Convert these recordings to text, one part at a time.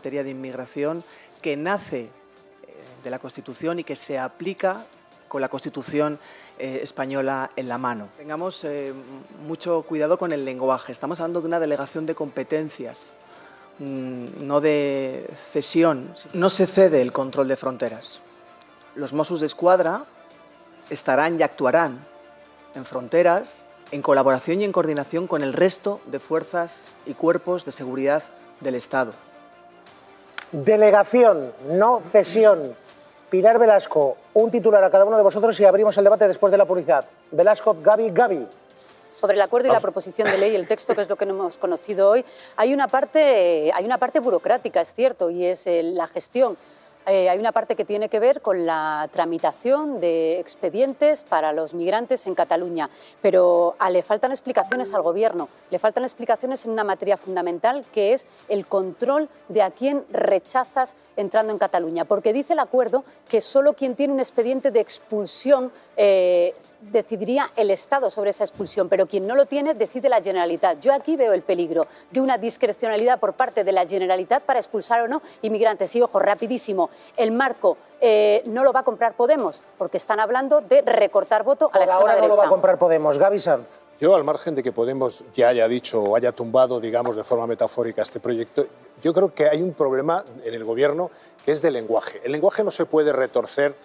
materia de inmigración que nace de la Constitución y que se aplica con la Constitución española en la mano. Tengamos mucho cuidado con el lenguaje. Estamos hablando de una delegación de competencias, no de cesión. No se cede el control de fronteras. Los Mossos d'Esquadra estarán y actuarán en fronteras en colaboración y en coordinación con el resto de fuerzas y cuerpos de seguridad del Estado. Delegación, no cesión. Pilar Velasco, un titular a cada uno de vosotros y abrimos el debate después de la publicidad. Velasco, Gaby. Sobre el acuerdo y la proposición de ley, el texto, que es lo que no hemos conocido hoy, hay una parte burocrática, es cierto, y es la gestión. Hay una parte que tiene que ver con la tramitación de expedientes para los migrantes en Cataluña, pero le faltan explicaciones al Gobierno, le faltan explicaciones en una materia fundamental, que es el control de a quién rechazas entrando en Cataluña, porque dice el acuerdo que solo quien tiene un expediente de expulsión decidiría el Estado sobre esa expulsión, pero quien no lo tiene decide la Generalitat. Yo aquí veo el peligro de una discrecionalidad por parte de la Generalitat para expulsar o no inmigrantes. Y ojo, rapidísimo, el marco no lo va a comprar Podemos, porque están hablando de recortar voto a la extrema derecha. Ahora no lo va a comprar Podemos. Gaby Sanz. Yo, al margen de que Podemos ya haya dicho o haya tumbado, digamos, de forma metafórica este proyecto, yo creo que hay un problema en el Gobierno que es de lenguaje. El lenguaje no se puede retorcer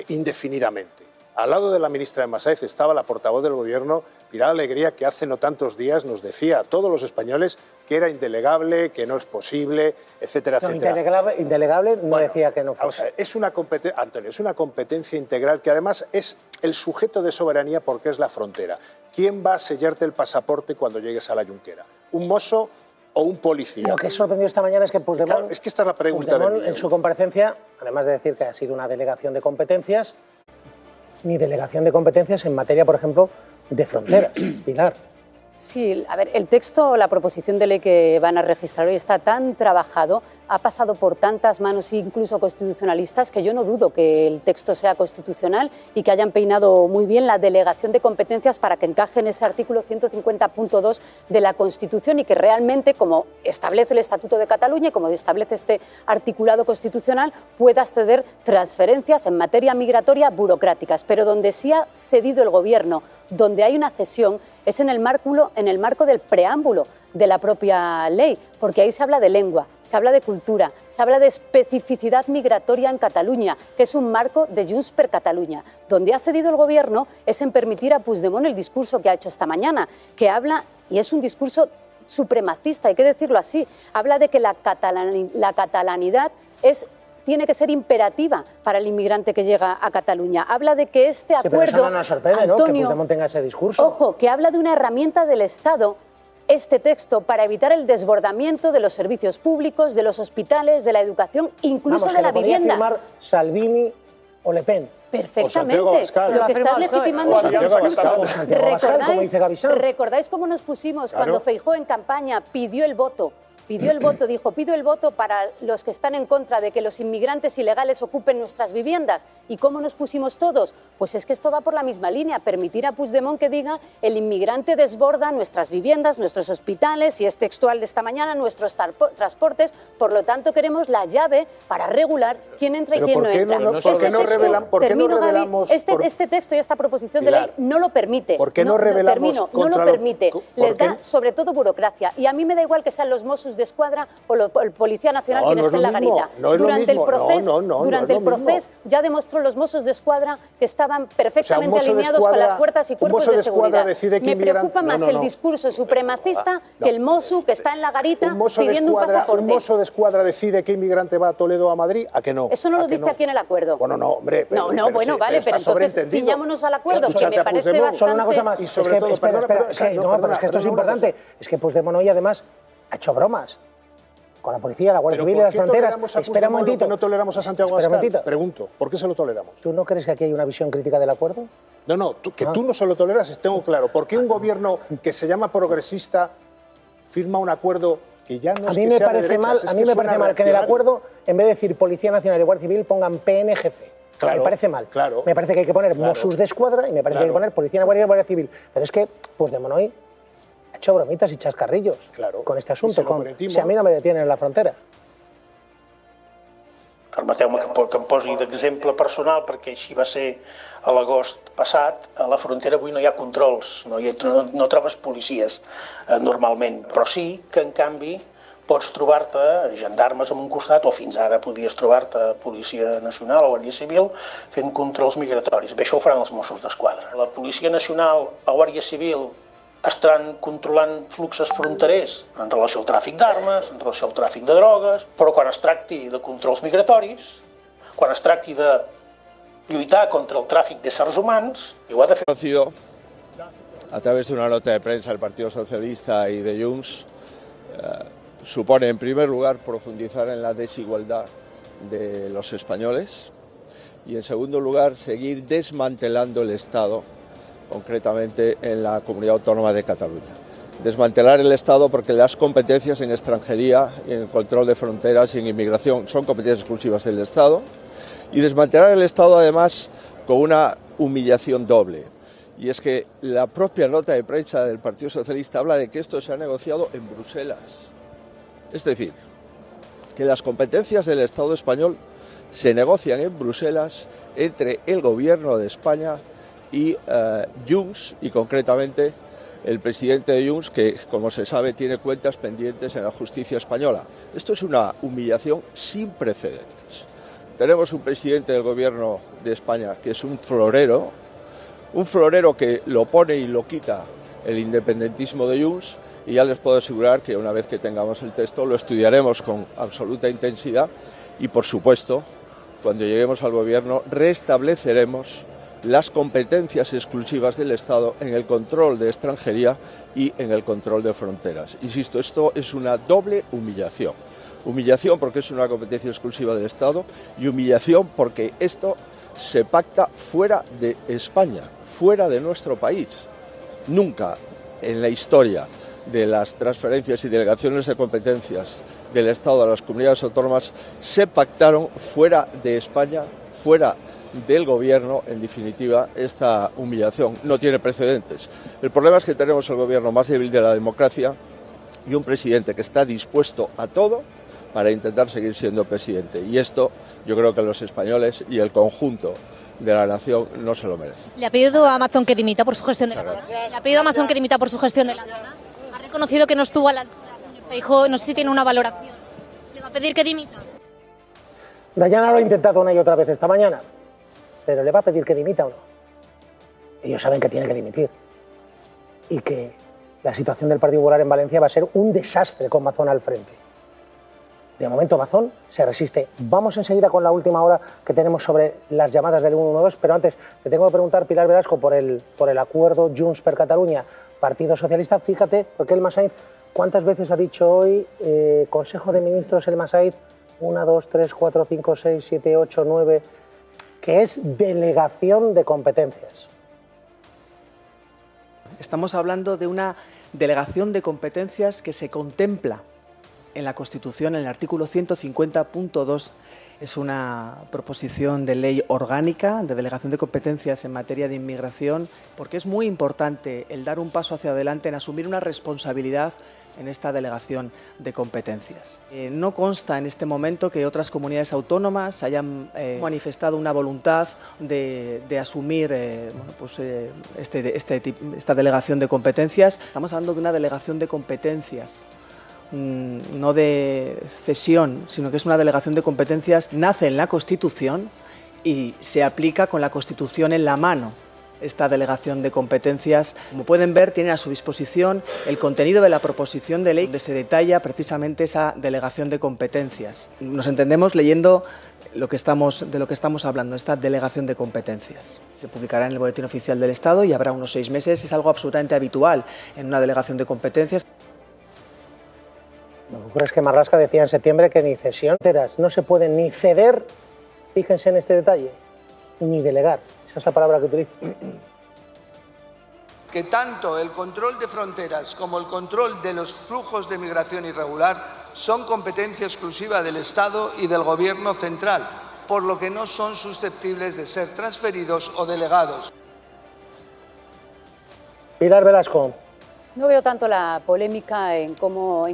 indefinidamente. Al lado de la ministra de Masáez estaba la portavoz del Gobierno, Pilar Alegría, que hace no tantos días nos decía a todos los españoles que era indelegable, que no es posible, etcétera, etcétera. Indelegable no decía que no fuese. O sea, Antonio, es una competencia integral que además es el sujeto de soberanía porque es la frontera. ¿Quién va a sellarte el pasaporte cuando llegues a la Junquera? ¿Un mozo o un policía? Lo que sorprendió esta mañana es que Puigdemont, claro, es que esta es la pregunta en su comparecencia, además de decir que ha sido una delegación de competencias, ni delegación de competencias en materia, por ejemplo, de fronteras. Pilar. Sí, a ver, el texto, la proposición de ley que van a registrar hoy está tan trabajado, ha pasado por tantas manos, incluso constitucionalistas, que yo no dudo que el texto sea constitucional y que hayan peinado muy bien la delegación de competencias para que encaje en ese artículo 150.2 de la Constitución y que realmente, como establece el Estatuto de Cataluña y como establece este articulado constitucional, pueda acceder transferencias en materia migratoria burocráticas. Pero donde sí ha cedido el Gobierno, donde hay una cesión, es en el marco del preámbulo de la propia ley, porque ahí se habla de lengua, se habla de cultura, se habla de especificidad migratoria en Cataluña, que es un marco de Junts per Catalunya. Donde ha cedido el Gobierno es en permitir a Puigdemont el discurso que ha hecho esta mañana, que habla, y es un discurso supremacista, hay que decirlo así, habla de que la catalanidad tiene que ser imperativa para el inmigrante que llega a Cataluña. Habla de que este acuerdo, pero eso no nos sorprende, Antonio, ¿no? Que Puigdemont tenga ese discurso. Ojo, que habla de una herramienta del Estado, este texto, para evitar el desbordamiento de los servicios públicos, de los hospitales, de la educación, incluso de la vivienda. Firmar Salvini o Le Pen. Perfectamente. Lo que está legitimando es ese discurso. ¿Recordáis cómo nos pusimos cuando Feijóo en campaña pidió el voto? Dijo, pido el voto para los que están en contra de que los inmigrantes ilegales ocupen nuestras viviendas. ¿Y cómo nos pusimos todos? Pues es que esto va por la misma línea, permitir a Puigdemont que diga el inmigrante desborda nuestras viviendas, nuestros hospitales, y es textual de esta mañana, nuestros transportes. Por lo tanto, queremos la llave para regular quién entra y quién no entra. Este texto y esta proposición de ley no lo permite. ¿Por qué no revelamos? No lo permite. Les da sobre todo burocracia. Y a mí me da igual que sean los Mossos d'Esquadra o el Policía Nacional quien esté en la garita. Durante el proceso ya demostró los Mossos d'Esquadra que estaban perfectamente alineados con las fuerzas y cuerpos de seguridad. Me preocupa más el discurso supremacista que el Mosso que está en la garita pidiendo un pasaporte. ¿Un Mosso d'Esquadra decide qué inmigrante va a Toledo o a Madrid? ¿A qué no? Eso no lo dice aquí en el acuerdo. Bueno, no, hombre. Pero entonces ciñámonos al acuerdo, que me parece bastante... Solo una cosa más. Espera, pero es que esto es importante. Es que Puigdemont hoy además ha hecho bromas con la policía, la Guardia Civil y las fronteras. Espera un momentito. ¿No toleramos a Santiago Abascal? Pregunto, ¿por qué se lo toleramos? ¿Tú no crees que aquí hay una visión crítica del acuerdo? No, que tú no se lo toleras, tengo claro. ¿Por qué un gobierno que se llama progresista firma un acuerdo que ya no es que sea de derechas? A mí me parece mal que en el acuerdo, en vez de decir Policía Nacional y Guardia Civil, pongan PNGC. Claro, me parece mal. Claro, me parece que hay que poner Mossos d'Esquadra y me parece que hay que poner Policía Nacional y Guardia Civil. Pero es que Puigdemont hoy ha hecho bromitas y chascarrillos con este asunto. Si a mí no me detienen en la frontera. Permeteu-me que em posi d'exemple personal, perquè així va ser a l'agost passat. A la frontera avui no hi ha controls, no trobes policies normalment, però sí que, en canvi, pots trobar-te gendarmes en un costat, o fins ara podies trobar-te Policia Nacional o Guàrdia Civil fent controls migratoris. Bé, això ho faran els Mossos d'Esquadra. La Policia Nacional, la Guàrdia Civil, estan controlant fluxos fronterers en relació al tràfic d'armes, en relació al tràfic de drogues, però quan es tracti de controls migratoris, quan es tracti de lluitar contra el tràfic d'éssers humans, ho ha de fer. A través de una nota de prensa del Partido Socialista y de Junts, supone en primer lugar profundizar en la desigualdad de los españoles y en segundo lugar seguir desmantelando el Estado, concretamente en la Comunidad Autónoma de Cataluña. Desmantelar el Estado porque las competencias en extranjería, en control de fronteras y en inmigración son competencias exclusivas del Estado, y desmantelar el Estado además con una humillación doble. Y es que la propia nota de prensa del Partido Socialista habla de que esto se ha negociado en Bruselas. Es decir, que las competencias del Estado español se negocian en Bruselas entre el Gobierno de España y Junts, y concretamente el presidente de Junts, que, como se sabe, tiene cuentas pendientes en la justicia española. Esto es una humillación sin precedentes. Tenemos un presidente del Gobierno de España que es un florero que lo pone y lo quita el independentismo de Junts, y ya les puedo asegurar que una vez que tengamos el texto lo estudiaremos con absoluta intensidad y, por supuesto, cuando lleguemos al Gobierno restableceremos las competencias exclusivas del Estado en el control de extranjería y en el control de fronteras. Insisto, esto es una doble humillación. Humillación porque es una competencia exclusiva del Estado y humillación porque esto se pacta fuera de España, fuera de nuestro país. Nunca en la historia de las transferencias y delegaciones de competencias del Estado a las comunidades autónomas se pactaron fuera de España, fuera del Gobierno. En definitiva, esta humillación no tiene precedentes. El problema es que tenemos el Gobierno más débil de la democracia y un presidente que está dispuesto a todo para intentar seguir siendo presidente. Y esto yo creo que los españoles y el conjunto de la nación no se lo merecen. ¿Le ha pedido a Amazon que dimita por su gestión de la deuda? ¿Le ha pedido a Amazon que dimita por su gestión de la deuda? ¿Ha reconocido que no estuvo a la altura, señor Feijóo? No sé si tiene una valoración. ¿Le va a pedir que dimita? Dayana lo ha intentado una y otra vez esta mañana, pero ¿le va a pedir que dimita o no? Ellos saben que tiene que dimitir y que la situación del Partido Popular en Valencia va a ser un desastre con Mazón al frente. De momento Mazón se resiste. Vamos enseguida con la última hora que tenemos sobre las llamadas del 112, pero antes te tengo que preguntar, Pilar Velasco, por el acuerdo Junts per Catalunya, Partido Socialista. Fíjate, porque el Massaid, ¿cuántas veces ha dicho hoy Consejo de Ministros el Massaid? 1, 2, 3, 4, 5, 6, 7, 8, 9, que es delegación de competencias. Estamos hablando de una delegación de competencias que se contempla en la Constitución, en el artículo 150.2. Es una proposición de ley orgánica de delegación de competencias en materia de inmigración, porque es muy importante el dar un paso hacia adelante en asumir una responsabilidad en esta delegación de competencias. No consta en este momento que otras comunidades autónomas hayan manifestado una voluntad de asumir esta delegación de competencias. Estamos hablando de una delegación de competencias, no de cesión, sino que es una delegación de competencias. Nace en la Constitución y se aplica con la Constitución en la mano. Esta delegación de competencias, como pueden ver, tiene a su disposición el contenido de la proposición de ley donde se detalla precisamente esa delegación de competencias. Nos entendemos leyendo de lo que estamos hablando, esta delegación de competencias. Se publicará en el Boletín Oficial del Estado y habrá unos 6 meses. Es algo absolutamente habitual en una delegación de competencias. Lo que ocurre es que Marlaska decía en septiembre que ni cesión, no se puede ni ceder, fíjense en este detalle, ni delegar. Esa es la palabra que utilizo. Que tanto el control de fronteras como el control de los flujos de migración irregular son competencia exclusiva del Estado y del Gobierno central, por lo que no son susceptibles de ser transferidos o delegados. Pilar Velasco. No veo tanto la polémica en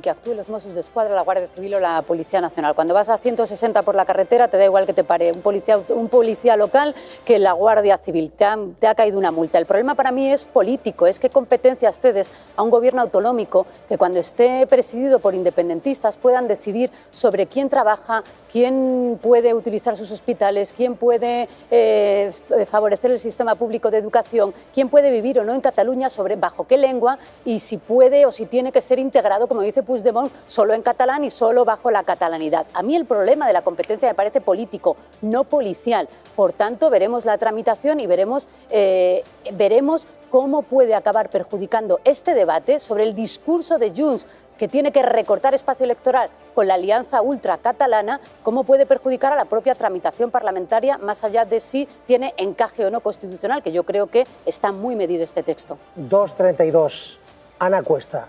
que actúen los Mossos d'Esquadra, la Guardia Civil o la Policía Nacional. Cuando vas a 160 por la carretera te da igual que te pare un policía local que la Guardia Civil. Te ha caído una multa. El problema para mí es político, es qué competencias cedes a un gobierno autonómico que cuando esté presidido por independentistas puedan decidir sobre quién trabaja, quién puede utilizar sus hospitales, quién puede favorecer el sistema público de educación, quién puede vivir o no en Cataluña, bajo qué lengua y si puede o si tiene que ser integrado, como dice Puigdemont, solo en catalán y solo bajo la catalanidad. A mí el problema de la competencia me parece político, no policial. Por tanto, veremos la tramitación y veremos cómo puede acabar perjudicando este debate sobre el discurso de Junts, que tiene que recortar espacio electoral con la alianza ultracatalana, cómo puede perjudicar a la propia tramitación parlamentaria, más allá de si tiene encaje o no constitucional, que yo creo que está muy medido este texto. 2:32. Ana Cuesta.